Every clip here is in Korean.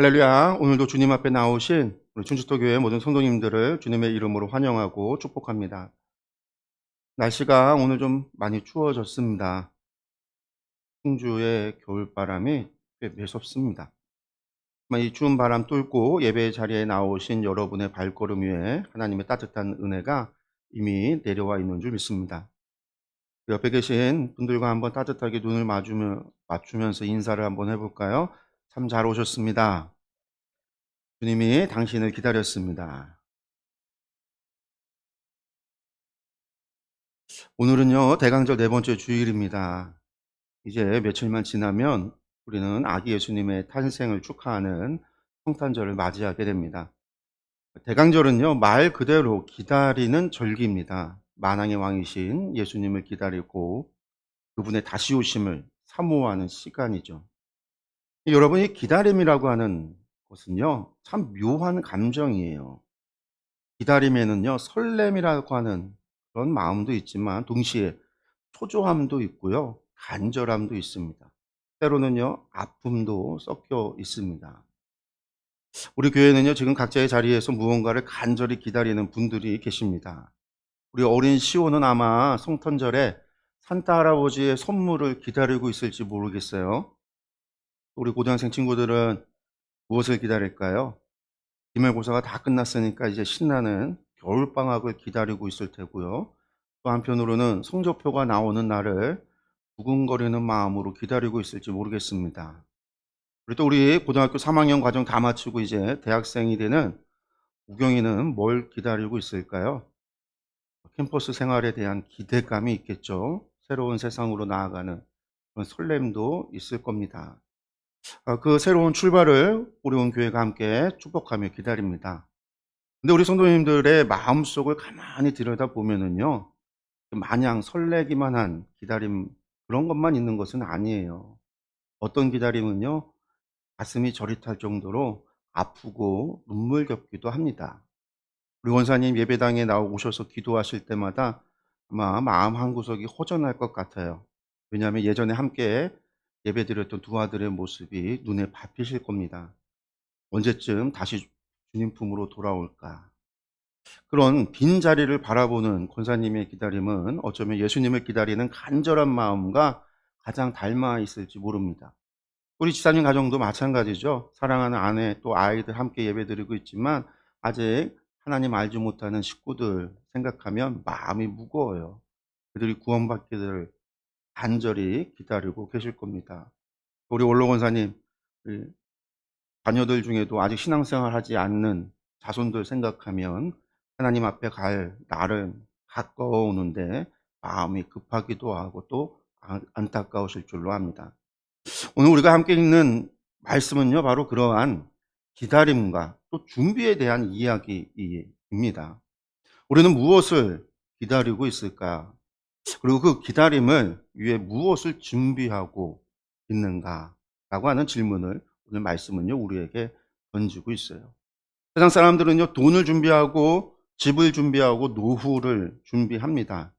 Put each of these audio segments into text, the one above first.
할렐루야. 오늘도 주님 앞에 나오신 우리 충주토교회 모든 성도님들을 주님의 이름으로 환영하고 축복합니다. 날씨가 오늘 좀 많이 추워졌습니다. 충주의 겨울바람이 꽤 매섭습니다. 이 추운 바람 뚫고 예배 자리에 나오신 여러분의 발걸음 위에 하나님의 따뜻한 은혜가 이미 내려와 있는 줄 믿습니다. 옆에 계신 분들과 한번 따뜻하게 눈을 맞추면서 인사를 한번 해볼까요? 참 잘 오셨습니다. 주님이 당신을 기다렸습니다. 오늘은요, 대강절 네 번째 주일입니다. 이제 며칠만 지나면 우리는 아기 예수님의 탄생을 축하하는 성탄절을 맞이하게 됩니다. 대강절은요, 말 그대로 기다리는 절기입니다. 만왕의 왕이신 예수님을 기다리고 그분의 다시 오심을 사모하는 시간이죠. 여러분이 기다림이라고 하는 것은요, 참 묘한 감정이에요. 기다림에는요, 설렘이라고 하는 그런 마음도 있지만 동시에 초조함도 있고요, 간절함도 있습니다. 때로는요, 아픔도 섞여 있습니다. 우리 교회는요, 지금 각자의 자리에서 무언가를 간절히 기다리는 분들이 계십니다. 우리 어린 시온은 아마 성탄절에 산타 할아버지의 선물을 기다리고 있을지 모르겠어요. 우리 고등학생 친구들은 무엇을 기다릴까요? 기말고사가 다 끝났으니까 이제 신나는 겨울방학을 기다리고 있을 테고요. 또 한편으로는 성적표가 나오는 날을 두근거리는 마음으로 기다리고 있을지 모르겠습니다. 그리고 또 우리 고등학교 3학년 과정 다 마치고 이제 대학생이 되는 우경이는 뭘 기다리고 있을까요? 캠퍼스 생활에 대한 기대감이 있겠죠. 새로운 세상으로 나아가는 그런 설렘도 있을 겁니다. 그 새로운 출발을 우리 온 교회가 함께 축복하며 기다립니다. 근데 우리 성도님들의 마음속을 가만히 들여다보면은요, 마냥 설레기만 한 기다림, 그런 것만 있는 것은 아니에요. 어떤 기다림은요, 가슴이 저릿할 정도로 아프고 눈물겹기도 합니다. 우리 원사님 예배당에 오셔서 기도하실 때마다 아마 마음 한구석이 허전할 것 같아요. 왜냐하면 예전에 함께 예배드렸던 두 아들의 모습이 눈에 밟히실 겁니다. 언제쯤 다시 주님 품으로 돌아올까? 그런 빈자리를 바라보는 권사님의 기다림은 어쩌면 예수님을 기다리는 간절한 마음과 가장 닮아 있을지 모릅니다. 우리 집사님 가정도 마찬가지죠. 사랑하는 아내 또 아이들 함께 예배드리고 있지만 아직 하나님 알지 못하는 식구들 생각하면 마음이 무거워요. 그들이 구원받기를 간절히 기다리고 계실 겁니다. 우리 원로 권사님, 우리 자녀들 중에도 아직 신앙생활 하지 않는 자손들 생각하면 하나님 앞에 갈 날은 가까워오는데 마음이 급하기도 하고 또 안타까우실 줄로 압니다. 오늘 우리가 함께 읽는 말씀은요, 바로 그러한 기다림과 또 준비에 대한 이야기입니다. 우리는 무엇을 기다리고 있을까? 그리고 그 기다림을 위해 무엇을 준비하고 있는가? 라고 하는 질문을 오늘 말씀은요, 우리에게 던지고 있어요. 세상 사람들은요, 돈을 준비하고 집을 준비하고 노후를 준비합니다.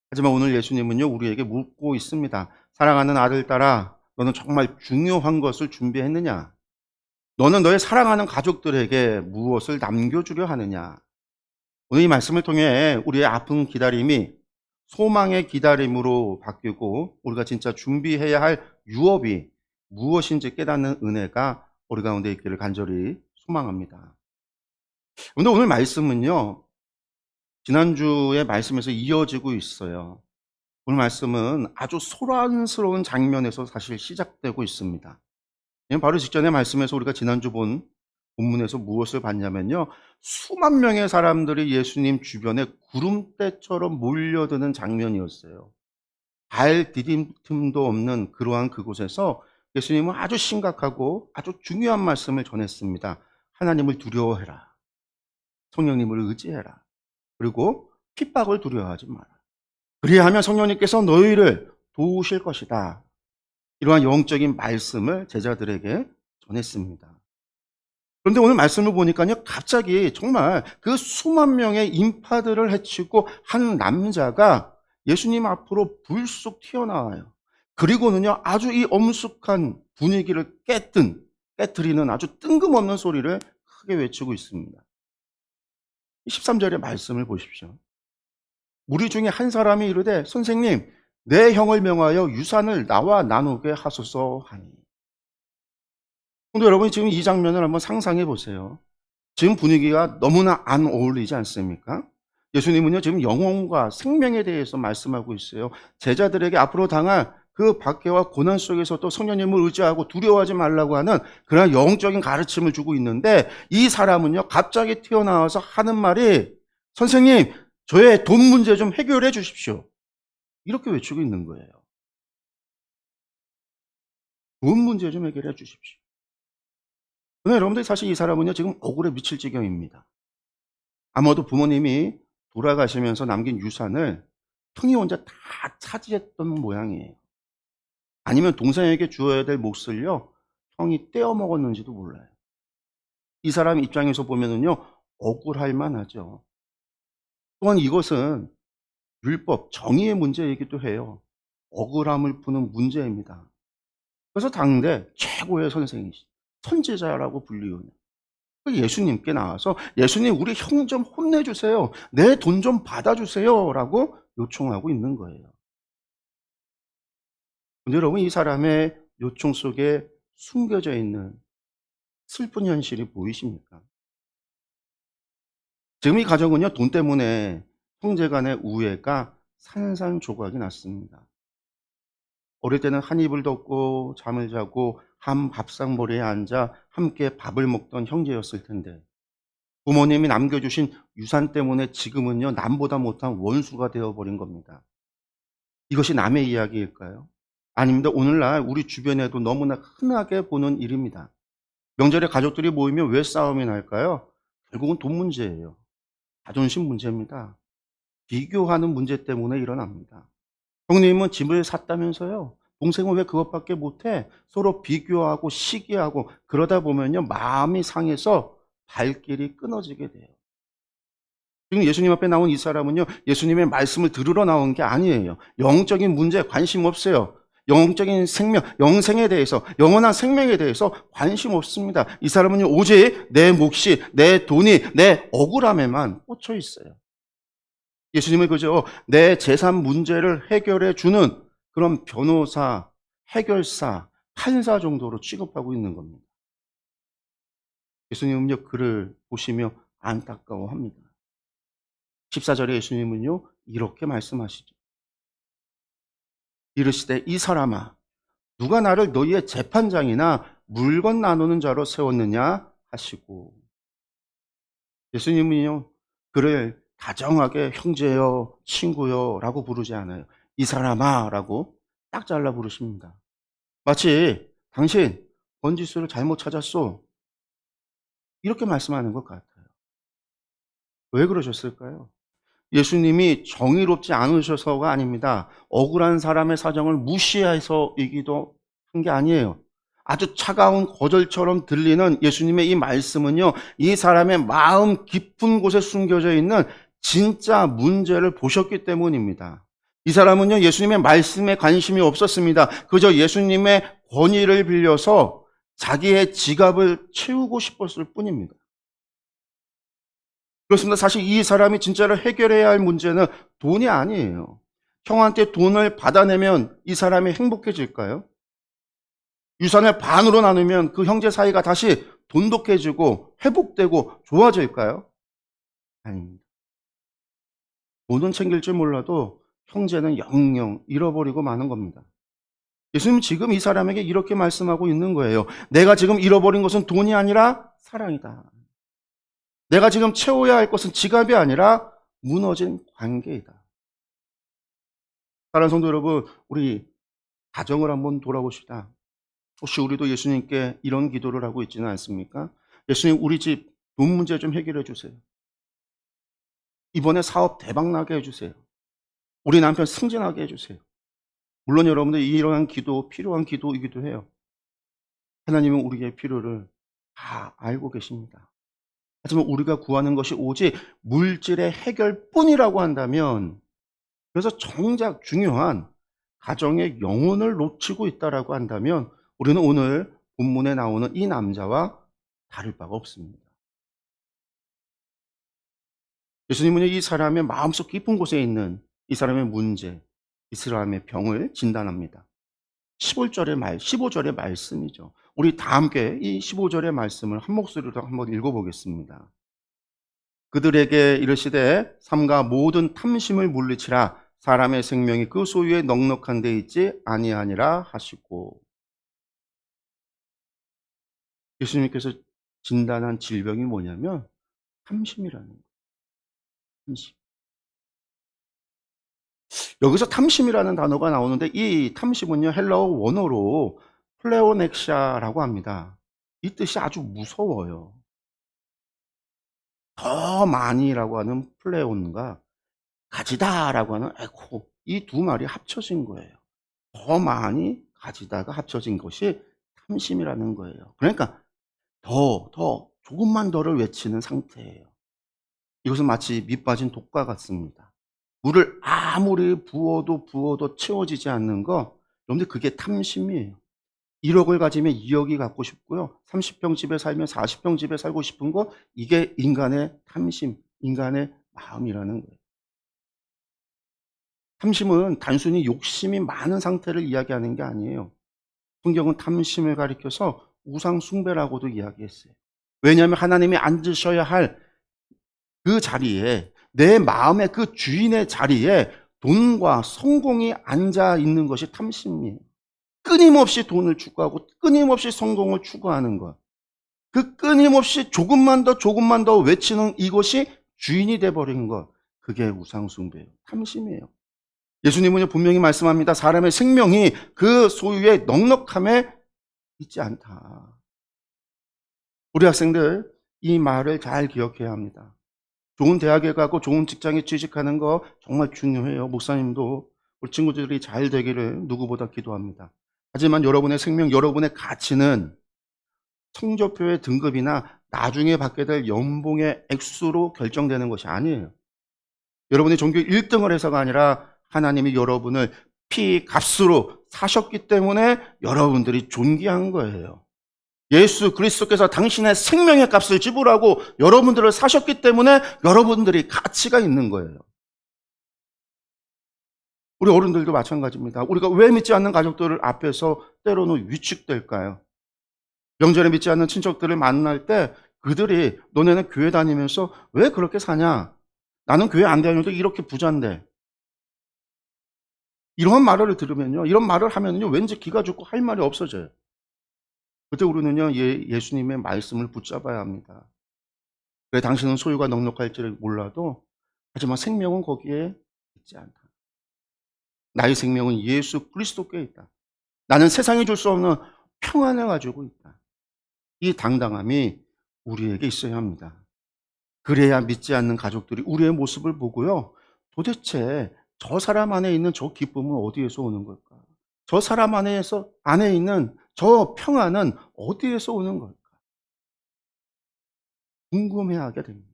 하지만 오늘 예수님은요, 우리에게 묻고 있습니다. 사랑하는 아들, 딸아, 너는 정말 중요한 것을 준비했느냐? 너는 너의 사랑하는 가족들에게 무엇을 남겨주려 하느냐? 오늘 이 말씀을 통해 우리의 아픈 기다림이 소망의 기다림으로 바뀌고 우리가 진짜 준비해야 할 유업이 무엇인지 깨닫는 은혜가 우리 가운데 있기를 간절히 소망합니다. 그런데 오늘 말씀은요, 지난주의 말씀에서 이어지고 있어요. 오늘 말씀은 아주 소란스러운 장면에서 사실 시작되고 있습니다. 바로 직전의 말씀에서 우리가 지난주 본 본문에서 무엇을 봤냐면요, 수만 명의 사람들이 예수님 주변에 구름대처럼 몰려드는 장면이었어요. 발 디딤 틈도 없는 그러한 그곳에서 예수님은 아주 심각하고 아주 중요한 말씀을 전했습니다. 하나님을 두려워해라. 성령님을 의지해라. 그리고 핍박을 두려워하지 마라. 그리하면 성령님께서 너희를 도우실 것이다. 이러한 영적인 말씀을 제자들에게 전했습니다. 그런데 오늘 말씀을 보니까요, 갑자기 정말 그 수만 명의 인파들을 해치고 한 남자가 예수님 앞으로 불쑥 튀어나와요. 그리고는요, 아주 이 엄숙한 분위기를 깨트리는 아주 뜬금없는 소리를 크게 외치고 있습니다. 13절의 말씀을 보십시오. 무리 중에 한 사람이 이르되 선생님 내 형을 명하여 유산을 나와 나누게 하소서 하니. 근데 여러분이 지금 이 장면을 한번 상상해 보세요. 지금 분위기가 너무나 안 어울리지 않습니까? 예수님은요 지금 영혼과 생명에 대해서 말씀하고 있어요. 제자들에게 앞으로 당할 그 박해와 고난 속에서도 성령님을 의지하고 두려워하지 말라고 하는 그런 영적인 가르침을 주고 있는데, 이 사람은요 갑자기 튀어나와서 하는 말이 선생님 저의 돈 문제 좀 해결해 주십시오, 이렇게 외치고 있는 거예요. 돈 문제 좀 해결해 주십시오. 근데 여러분들 사실 이 사람은요 지금 억울해 미칠 지경입니다. 아마도 부모님이 돌아가시면서 남긴 유산을 형이 혼자 다 차지했던 모양이에요. 아니면 동생에게 주어야 될 몫을요 형이 떼어 먹었는지도 몰라요. 이 사람 입장에서 보면은요 억울할 만하죠. 또한 이것은 율법, 정의의 문제이기도 해요. 억울함을 푸는 문제입니다. 그래서 당대 최고의 선생이시, 선지자라고 불리우는 예수님께 나와서 예수님 우리 형 좀 혼내주세요, 내 돈 좀 받아주세요 라고 요청하고 있는 거예요. 근데 여러분 이 사람의 요청 속에 숨겨져 있는 슬픈 현실이 보이십니까? 지금 이 가정은요 돈 때문에 형제 간의 우애가 산산조각이 났습니다. 어릴 때는 한 이불 덮고 잠을 자고 한 밥상머리에 앉아 함께 밥을 먹던 형제였을 텐데, 부모님이 남겨주신 유산 때문에 지금은요 남보다 못한 원수가 되어버린 겁니다. 이것이 남의 이야기일까요? 아닙니다. 오늘날 우리 주변에도 너무나 흔하게 보는 일입니다. 명절에 가족들이 모이면 왜 싸움이 날까요? 결국은 돈 문제예요. 자존심 문제입니다. 비교하는 문제 때문에 일어납니다. 형님은 집을 샀다면서요, 동생은 왜 그것밖에 못해? 서로 비교하고 시기하고 그러다 보면요 마음이 상해서 발길이 끊어지게 돼요. 지금 예수님 앞에 나온 이 사람은요 예수님의 말씀을 들으러 나온 게 아니에요. 영적인 문제에 관심 없어요. 영적인 생명, 영생에 대해서, 영원한 생명에 대해서 관심 없습니다. 이 사람은요 오직 내 몫이, 내 돈이, 내 억울함에만 꽂혀 있어요. 예수님을 그저 내 재산 문제를 해결해 주는 그런 변호사, 해결사, 판사 정도로 취급하고 있는 겁니다. 예수님은요 그를 보시며 안타까워합니다. 14절에 예수님은요 이렇게 말씀하시죠. 이르시되 이 사람아 누가 나를 너희의 재판장이나 물건 나누는 자로 세웠느냐 하시고, 예수님은요 그를 다정하게 형제여 친구여 라고 부르지 않아요. 이 사람아 라고 딱 잘라 부르십니다. 마치 당신 번지수를 잘못 찾았소, 이렇게 말씀하는 것 같아요. 왜 그러셨을까요? 예수님이 정의롭지 않으셔서가 아닙니다. 억울한 사람의 사정을 무시해서이기도 한 게 아니에요. 아주 차가운 거절처럼 들리는 예수님의 이 말씀은요 이 사람의 마음 깊은 곳에 숨겨져 있는 진짜 문제를 보셨기 때문입니다. 이 사람은요 예수님의 말씀에 관심이 없었습니다. 그저 예수님의 권위를 빌려서 자기의 지갑을 채우고 싶었을 뿐입니다. 그렇습니다. 사실 이 사람이 진짜로 해결해야 할 문제는 돈이 아니에요. 형한테 돈을 받아내면 이 사람이 행복해질까요? 유산을 반으로 나누면 그 형제 사이가 다시 돈독해지고 회복되고 좋아질까요? 아닙니다. 돈은 챙길 줄 몰라도 형제는 영영 잃어버리고 마는 겁니다. 예수님은 지금 이 사람에게 이렇게 말씀하고 있는 거예요. 내가 지금 잃어버린 것은 돈이 아니라 사랑이다. 내가 지금 채워야 할 것은 지갑이 아니라 무너진 관계이다. 사랑하는 성도 여러분, 우리 가정을 한번 돌아봅시다. 혹시 우리도 예수님께 이런 기도를 하고 있지는 않습니까? 예수님 우리 집 돈 문제 좀 해결해 주세요. 이번에 사업 대박 나게 해주세요. 우리 남편 승진하게 해주세요. 물론 여러분들 이러한 기도 필요한 기도이기도 해요. 하나님은 우리의 필요를 다 알고 계십니다. 하지만 우리가 구하는 것이 오직 물질의 해결뿐이라고 한다면, 그래서 정작 중요한 가정의 영혼을 놓치고 있다라고 한다면 우리는 오늘 본문에 나오는 이 남자와 다를 바가 없습니다. 예수님은요, 이 사람의 마음속 깊은 곳에 있는 이 사람의 문제, 이 사람의 병을 진단합니다. 15절의 말씀이죠. 우리 다 함께 이 15절의 말씀을 한 목소리로 한번 읽어보겠습니다. 그들에게 이르시되 삼가 모든 탐심을 물리치라. 사람의 생명이 그 소유에 넉넉한 데 있지 아니하니라 하시고. 예수님께서 진단한 질병이 뭐냐면 탐심이라는 거예요. 탐심. 여기서 탐심이라는 단어가 나오는데 이 탐심은요, 헬라어 원어로 플레오넥시아라고 합니다. 이 뜻이 아주 무서워요. 더 많이라고 하는 플레온과 가지다라고 하는 에코, 이 두 말이 합쳐진 거예요. 더 많이 가지다가 합쳐진 것이 탐심이라는 거예요. 그러니까 조금만 더를 외치는 상태예요. 이것은 마치 밑 빠진 독과 같습니다. 물을 아무리 부어도 채워지지 않는 거, 여러분들 그게 탐심이에요. 1억을 가지면 2억이 갖고 싶고요. 30평 집에 살면 40평 집에 살고 싶은 거, 이게 인간의 탐심, 인간의 마음이라는 거예요. 탐심은 단순히 욕심이 많은 상태를 이야기하는 게 아니에요. 성경은 탐심을 가리켜서 우상 숭배라고도 이야기했어요. 왜냐하면 하나님이 앉으셔야 할 그 자리에, 내 마음의 그 주인의 자리에 돈과 성공이 앉아 있는 것이 탐심이에요. 끊임없이 돈을 추구하고 끊임없이 성공을 추구하는 것. 그 끊임없이 조금만 더 외치는 이것이 주인이 돼버린 것. 그게 우상숭배예요. 탐심이에요. 예수님은 분명히 말씀합니다. 사람의 생명이 그 소유의 넉넉함에 있지 않다. 우리 학생들, 이 말을 잘 기억해야 합니다. 좋은 대학에 가고 좋은 직장에 취직하는 거 정말 중요해요. 목사님도 우리 친구들이 잘 되기를 누구보다 기도합니다. 하지만 여러분의 생명, 여러분의 가치는 성적표의 등급이나 나중에 받게 될 연봉의 액수로 결정되는 것이 아니에요. 여러분이 전교 1등을 해서가 아니라 하나님이 여러분을 피 값으로 사셨기 때문에 여러분들이 존귀한 거예요. 예수 그리스도께서 당신의 생명의 값을 지불하고 여러분들을 사셨기 때문에 여러분들이 가치가 있는 거예요. 우리 어른들도 마찬가지입니다. 우리가 왜 믿지 않는 가족들 앞에서 때로는 위축될까요? 명절에 믿지 않는 친척들을 만날 때 그들이 너네는 교회 다니면서 왜 그렇게 사냐? 나는 교회 안 다녀도 이렇게 부자인데. 이런 말을 들으면요, 이런 말을 하면요, 왠지 기가 죽고 할 말이 없어져요. 그때 우리는요, 예수님의 말씀을 붙잡아야 합니다. 그래, 당신은 소유가 넉넉할지를 몰라도, 하지만 생명은 거기에 있지 않다. 나의 생명은 예수 그리스도께 있다. 나는 세상이 줄 수 없는 평안을 가지고 있다. 이 당당함이 우리에게 있어야 합니다. 그래야 믿지 않는 가족들이 우리의 모습을 보고요, 도대체 저 사람 안에 있는 저 기쁨은 어디에서 오는 걸까? 저 사람 안에 있는 저 평안은 어디에서 오는 걸까? 궁금해하게 됩니다.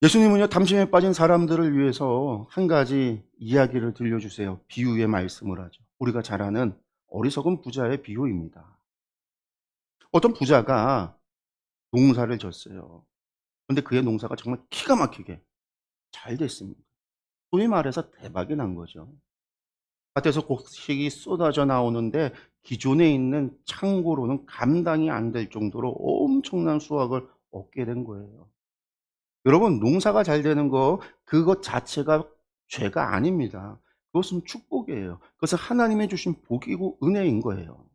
예수님은요, 탐심에 빠진 사람들을 위해서 한 가지 이야기를 들려주세요. 비유의 말씀을 하죠. 우리가 잘 아는 어리석은 부자의 비유입니다. 어떤 부자가 농사를 졌어요. 근데 그의 농사가 정말 기가 막히게 잘 됐습니다. 소위 말해서 대박이 난 거죠. 밭에서 곡식이 쏟아져 나오는데 기존에 있는 창고로는 감당이 안 될 정도로 엄청난 수확을 얻게 된 거예요. 여러분, 농사가 잘 되는 거, 그것 자체가 죄가 아닙니다. 그것은 축복이에요. 그것은 하나님이 주신 복이고 은혜인 거예요.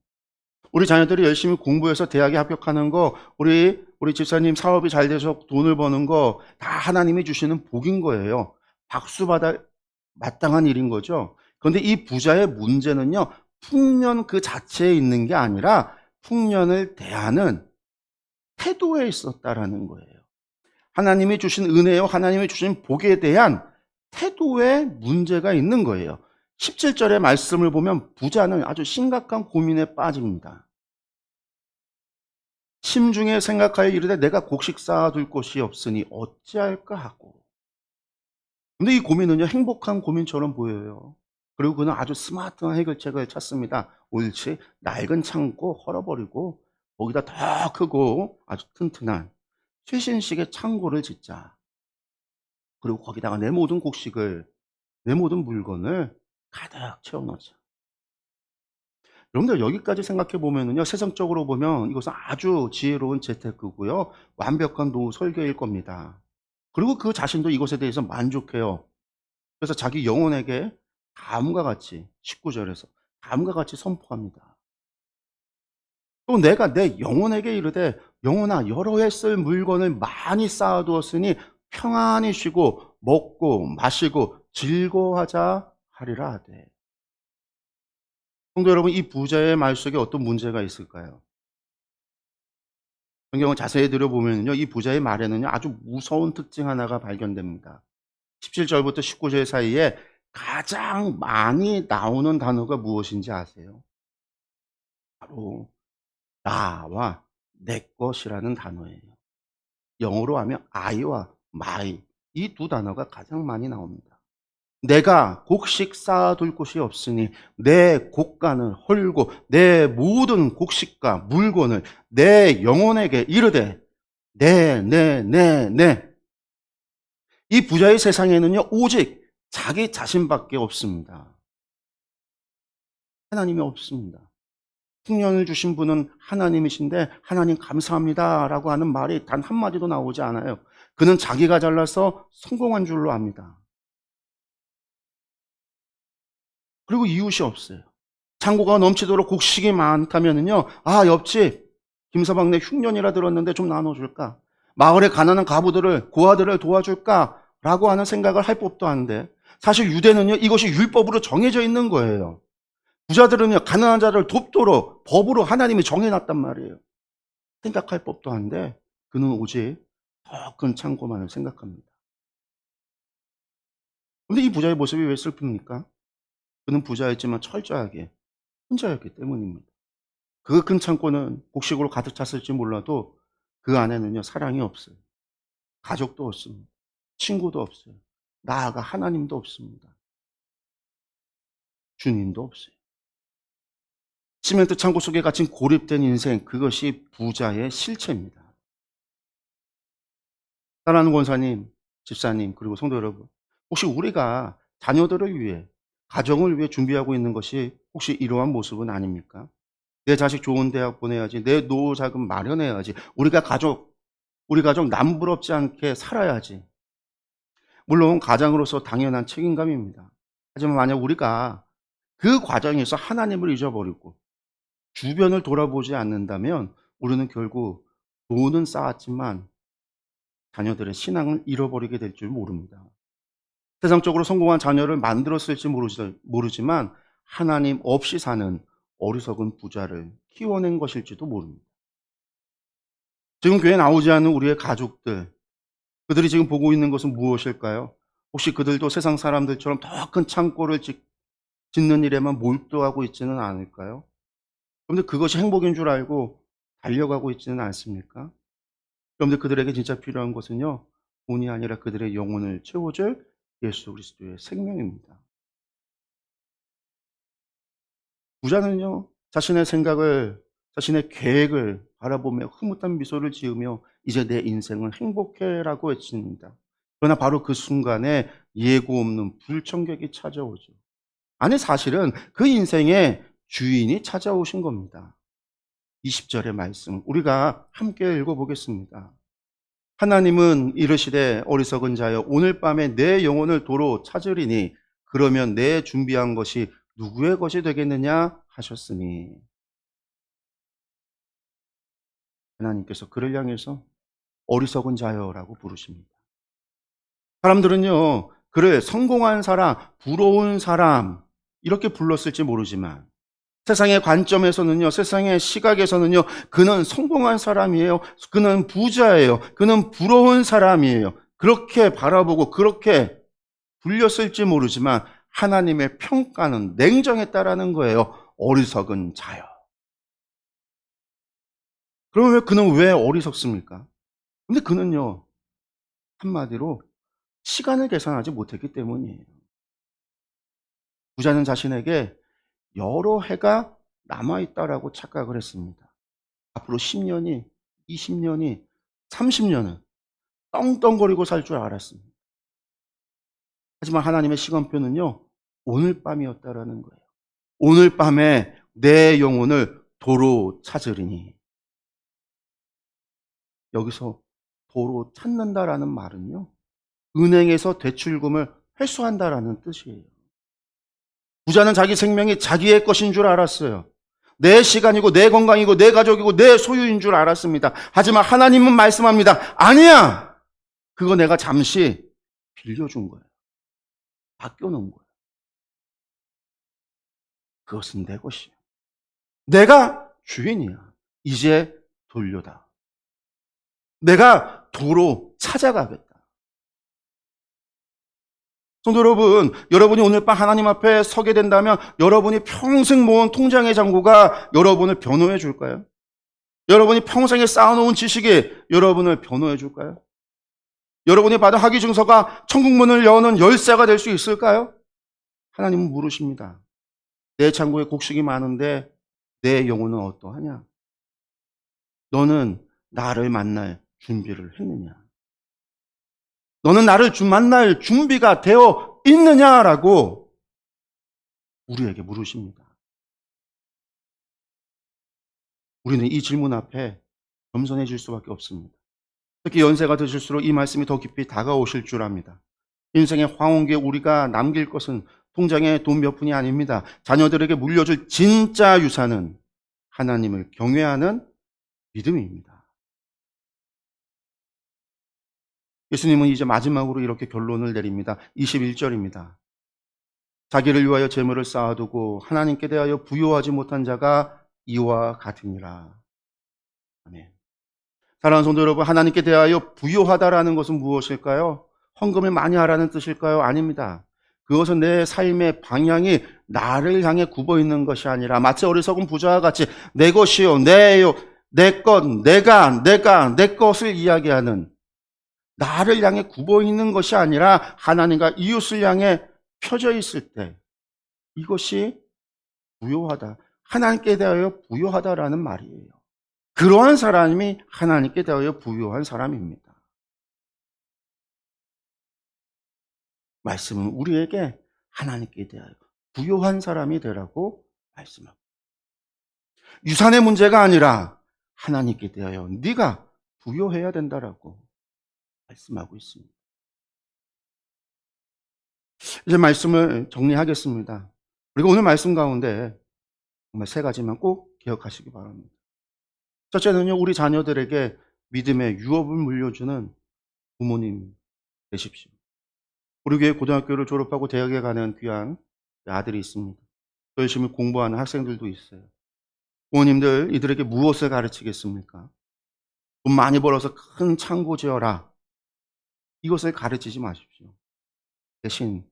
우리 자녀들이 열심히 공부해서 대학에 합격하는 거, 우리 집사님 사업이 잘 돼서 돈을 버는 거, 다 하나님이 주시는 복인 거예요. 박수 받아 마땅한 일인 거죠. 그런데 이 부자의 문제는요, 풍년 그 자체에 있는 게 아니라 풍년을 대하는 태도에 있었다라는 거예요. 하나님이 주신 은혜요, 하나님이 주신 복에 대한 태도에 문제가 있는 거예요. 17절의 말씀을 보면 부자는 아주 심각한 고민에 빠집니다. 심중에 생각하여 이르되 내가 곡식 쌓아둘 곳이 없으니 어찌할까 하고. 근데 이 고민은요, 행복한 고민처럼 보여요. 그리고 그는 아주 스마트한 해결책을 찾습니다. 옳지. 낡은 창고 헐어버리고 거기다 더 크고 아주 튼튼한 최신식의 창고를 짓자. 그리고 거기다가 내 모든 곡식을, 내 모든 물건을 가득 채워 넣자. 여러분들 여기까지 생각해 보면은요, 세상적으로 보면 이것은 아주 지혜로운 재테크고요. 완벽한 노후 설계일 겁니다. 그리고 그 자신도 이것에 대해서 만족해요. 그래서 자기 영혼에게 다음과 같이 19 절에서 다음과 같이 선포합니다. 또 내가 내 영혼에게 이르되 영혼아 여러 해 쓸 물건을 많이 쌓아 두었으니 평안히 쉬고 먹고 마시고 즐거워하자 하리라 하되. 성도 여러분, 이 부자의 말 속에 어떤 문제가 있을까요? 성경을 자세히 들여보면요, 이 부자의 말에는요, 아주 무서운 특징 하나가 발견됩니다. 17절부터 19절 사이에 가장 많이 나오는 단어가 무엇인지 아세요? 바로 나와 내 것이라는 단어예요. 영어로 하면 I와 my, 이 두 단어가 가장 많이 나옵니다. 내가 곡식 쌓아둘 곳이 없으니 내 곡간을 헐고 내 모든 곡식과 물건을 내 영혼에게 이르되 네. 이 부자의 세상에는요, 오직 자기 자신밖에 없습니다. 하나님이 없습니다. 풍년을 주신 분은 하나님이신데 하나님 감사합니다라고 하는 말이 단 한마디도 나오지 않아요. 그는 자기가 잘나서 성공한 줄로 압니다. 그리고 이웃이 없어요. 창고가 넘치도록 곡식이 많다면은요, 아, 옆집 김서방네 흉년이라 들었는데 좀 나눠줄까? 마을의 가난한 가부들을, 고아들을 도와줄까라고 하는 생각을 할 법도 한데, 사실 유대는요, 이것이 율법으로 정해져 있는 거예요. 부자들은요, 가난한 자를 돕도록 법으로 하나님이 정해놨단 말이에요. 생각할 법도 한데 그는 오직 더 큰 창고만을 생각합니다. 근데 이 부자의 모습이 왜 슬픕니까? 그는 부자였지만 철저하게 혼자였기 때문입니다. 그 큰 창고는 곡식으로 가득 찼을지 몰라도 그 안에는요, 사랑이 없어요. 가족도 없습니다. 친구도 없어요. 나아가 하나님도 없습니다. 주님도 없어요. 시멘트 창고 속에 갇힌 고립된 인생, 그것이 부자의 실체입니다. 사랑하는 권사님, 집사님, 그리고 성도 여러분, 혹시 우리가 자녀들을 위해, 가정을 위해 준비하고 있는 것이 혹시 이러한 모습은 아닙니까? 내 자식 좋은 대학 보내야지, 내 노후 자금 마련해야지, 우리 가족 남부럽지 않게 살아야지. 물론 가장으로서 당연한 책임감입니다. 하지만 만약 우리가 그 과정에서 하나님을 잊어버리고 주변을 돌아보지 않는다면 우리는 결국 돈은 쌓았지만 자녀들의 신앙을 잃어버리게 될 줄 모릅니다. 세상적으로 성공한 자녀를 만들었을지 모르지만 하나님 없이 사는 어리석은 부자를 키워낸 것일지도 모릅니다. 지금 교회에 나오지 않는 우리의 가족들, 그들이 지금 보고 있는 것은 무엇일까요? 혹시 그들도 세상 사람들처럼 더 큰 창고를 짓는 일에만 몰두하고 있지는 않을까요? 그런데 그것이 행복인 줄 알고 달려가고 있지는 않습니까? 그런데 그들에게 진짜 필요한 것은요, 돈이 아니라 그들의 영혼을 채워줄 예수 그리스도의 생명입니다. 부자는요, 자신의 생각을, 자신의 계획을 바라보며 흐뭇한 미소를 지으며 이제 내 인생은 행복해라고 외칩니다. 그러나 바로 그 순간에 예고 없는 불청객이 찾아오죠. 아니, 사실은 그 인생의 주인이 찾아오신 겁니다. 20절의 말씀, 우리가 함께 읽어보겠습니다. 하나님은 이르시되 어리석은 자여 오늘 밤에 내 영혼을 도로 찾으리니 그러면 내 준비한 것이 누구의 것이 되겠느냐 하셨으니. 하나님께서 그를 향해서 어리석은 자여라고 부르십니다. 사람들은요, 그를 성공한 사람, 부러운 사람 이렇게 불렀을지 모르지만 세상의 관점에서는요, 세상의 시각에서는요, 그는 성공한 사람이에요. 그는 부자예요. 그는 부러운 사람이에요. 그렇게 바라보고 그렇게 불렸을지 모르지만 하나님의 평가는 냉정했다라는 거예요. 어리석은 자요. 그러면 그는 왜 어리석습니까? 근데 그는요, 한마디로 시간을 계산하지 못했기 때문이에요. 부자는 자신에게 여러 해가 남아있다라고 착각을 했습니다. 앞으로 10년이, 20년이, 30년은 떵떵거리고 살 줄 알았습니다. 하지만 하나님의 시간표는요, 오늘 밤이었다라는 거예요. 오늘 밤에 내 영혼을 도로 찾으리니. 여기서 도로 찾는다라는 말은요, 은행에서 대출금을 회수한다라는 뜻이에요. 부자는 자기 생명이 자기의 것인 줄 알았어요. 내 시간이고 내 건강이고 내 가족이고 내 소유인 줄 알았습니다. 하지만 하나님은 말씀합니다. 아니야! 그거 내가 잠시 빌려준 거예요. 아껴놓은 거예요. 그것은 내 것이야. 내가 주인이야. 이제 돌려다. 내가 도로 찾아가겠다. 성도 여러분, 여러분이 오늘 밤 하나님 앞에 서게 된다면 여러분이 평생 모은 통장의 잔고가 여러분을 변호해 줄까요? 여러분이 평생에 쌓아놓은 지식이 여러분을 변호해 줄까요? 여러분이 받은 학위 증서가 천국문을 여는 열쇠가 될 수 있을까요? 하나님은 물으십니다. 내 창고에 곡식이 많은데 내 영혼은 어떠하냐? 너는 나를 만날 준비를 했느냐? 너는 나를 만날 준비가 되어 있느냐라고 우리에게 물으십니다. 우리는 이 질문 앞에 겸손해질 수밖에 없습니다. 특히 연세가 드실수록 이 말씀이 더 깊이 다가오실 줄 압니다. 인생의 황혼기에 우리가 남길 것은 통장에 돈 몇 푼이 아닙니다. 자녀들에게 물려줄 진짜 유산은 하나님을 경외하는 믿음입니다. 예수님은 이제 마지막으로 이렇게 결론을 내립니다. 21절입니다. 자기를 위하여 재물을 쌓아두고 하나님께 대하여 부요하지 못한 자가 이와 같으니라. 아멘. 사랑하는 성도 여러분, 하나님께 대하여 부요하다라는 것은 무엇일까요? 헌금을 많이 하라는 뜻일까요? 아닙니다. 그것은 내 삶의 방향이 나를 향해 굽어 있는 것이 아니라 마치 어리석은 부자와 같이 내 것이요, 내요, 내 것, 내가, 내 것을 이야기하는 나를 향해 굽어 있는 것이 아니라 하나님과 이웃을 향해 펴져 있을 때 이것이 부요하다. 하나님께 대하여 부요하다라는 말이에요. 그러한 사람이 하나님께 대하여 부요한 사람입니다. 말씀은 우리에게 하나님께 대하여 부요한 사람이 되라고 말씀합니다. 유산의 문제가 아니라 하나님께 대하여 네가 부요해야 된다라고 말씀하고 있습니다. 이제 말씀을 정리하겠습니다. 그리고 오늘 말씀 가운데 정말 세 가지만 꼭 기억하시기 바랍니다. 첫째는요, 우리 자녀들에게 믿음의 유업을 물려주는 부모님 되십시오. 우리 교회 고등학교를 졸업하고 대학에 가는 귀한 아들이 있습니다. 열심히 공부하는 학생들도 있어요. 부모님들 이들에게 무엇을 가르치겠습니까? 돈 많이 벌어서 큰 창고 지어라. 이것을 가르치지 마십시오. 대신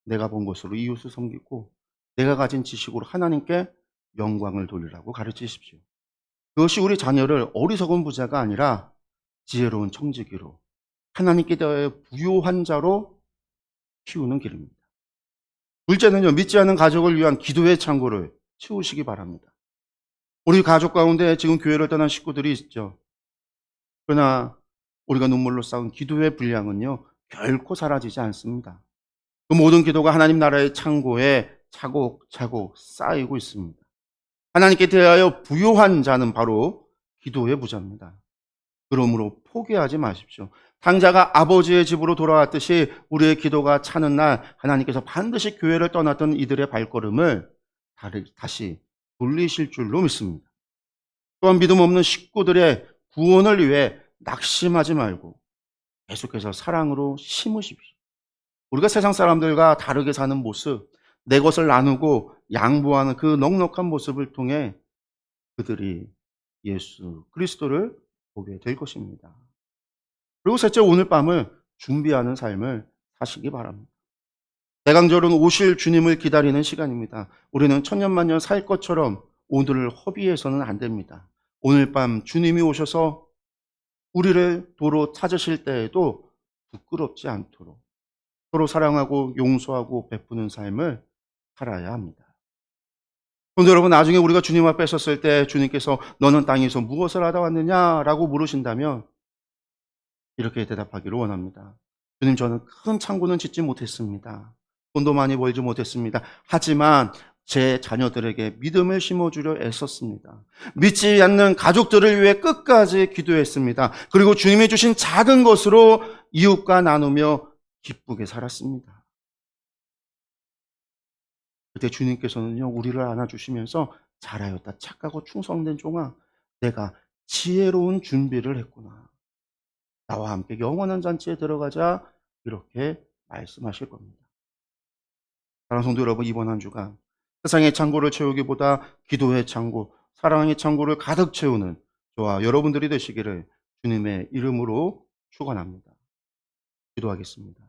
내가 본 것으로 이웃을 섬기고 내가 가진 지식으로 하나님께 영광을 돌리라고 가르치십시오. 그것이 우리 자녀를 어리석은 부자가 아니라 지혜로운 청지기로 하나님께 대하여 부요한 자로 키우는 길입니다. 둘째는요, 믿지 않는 가족을 위한 기도의 창고를 채우시기 바랍니다. 우리 가족 가운데 지금 교회를 떠난 식구들이 있죠. 그러나 우리가 눈물로 쌓은 기도의 분량은요, 결코 사라지지 않습니다. 그 모든 기도가 하나님 나라의 창고에 차곡차곡 쌓이고 있습니다. 하나님께 대하여 부요한 자는 바로 기도의 부자입니다. 그러므로 포기하지 마십시오. 탕자가 아버지의 집으로 돌아왔듯이 우리의 기도가 차는 날 하나님께서 반드시 교회를 떠났던 이들의 발걸음을 다시 돌리실 줄로 믿습니다. 또한 믿음 없는 식구들의 구원을 위해 낙심하지 말고 계속해서 사랑으로 심으십시오. 우리가 세상 사람들과 다르게 사는 모습, 내 것을 나누고 양보하는 그 넉넉한 모습을 통해 그들이 예수 그리스도를 보게 될 것입니다. 그리고 셋째, 오늘 밤을 준비하는 삶을 사시기 바랍니다. 대강절은 오실 주님을 기다리는 시간입니다. 우리는 천년만년 살 것처럼 오늘을 허비해서는 안 됩니다. 오늘 밤 주님이 오셔서 우리를 도로 찾으실 때에도 부끄럽지 않도록 서로 사랑하고 용서하고 베푸는 삶을 살아야 합니다. 성도 여러분, 나중에 우리가 주님 앞에 섰을 때 주님께서 "너는 땅에서 무엇을 하다 왔느냐?"라고 물으신다면 이렇게 대답하기를 원합니다. "주님, 저는 큰 창고는 짓지 못했습니다. 돈도 많이 벌지 못했습니다. 하지만 제 자녀들에게 믿음을 심어주려 애썼습니다. 믿지 않는 가족들을 위해 끝까지 기도했습니다. 그리고 주님이 주신 작은 것으로 이웃과 나누며 기쁘게 살았습니다." 그때 주님께서는요, 우리를 안아주시면서 "잘하였다, 착하고 충성된 종아. 내가 지혜로운 준비를 했구나. 나와 함께 영원한 잔치에 들어가자." 이렇게 말씀하실 겁니다. 사랑하는 성도 여러분, 이번 한 주간 세상의 창고를 채우기보다 기도의 창고, 사랑의 창고를 가득 채우는 저와 여러분들이 되시기를 주님의 이름으로 축원합니다. 기도하겠습니다.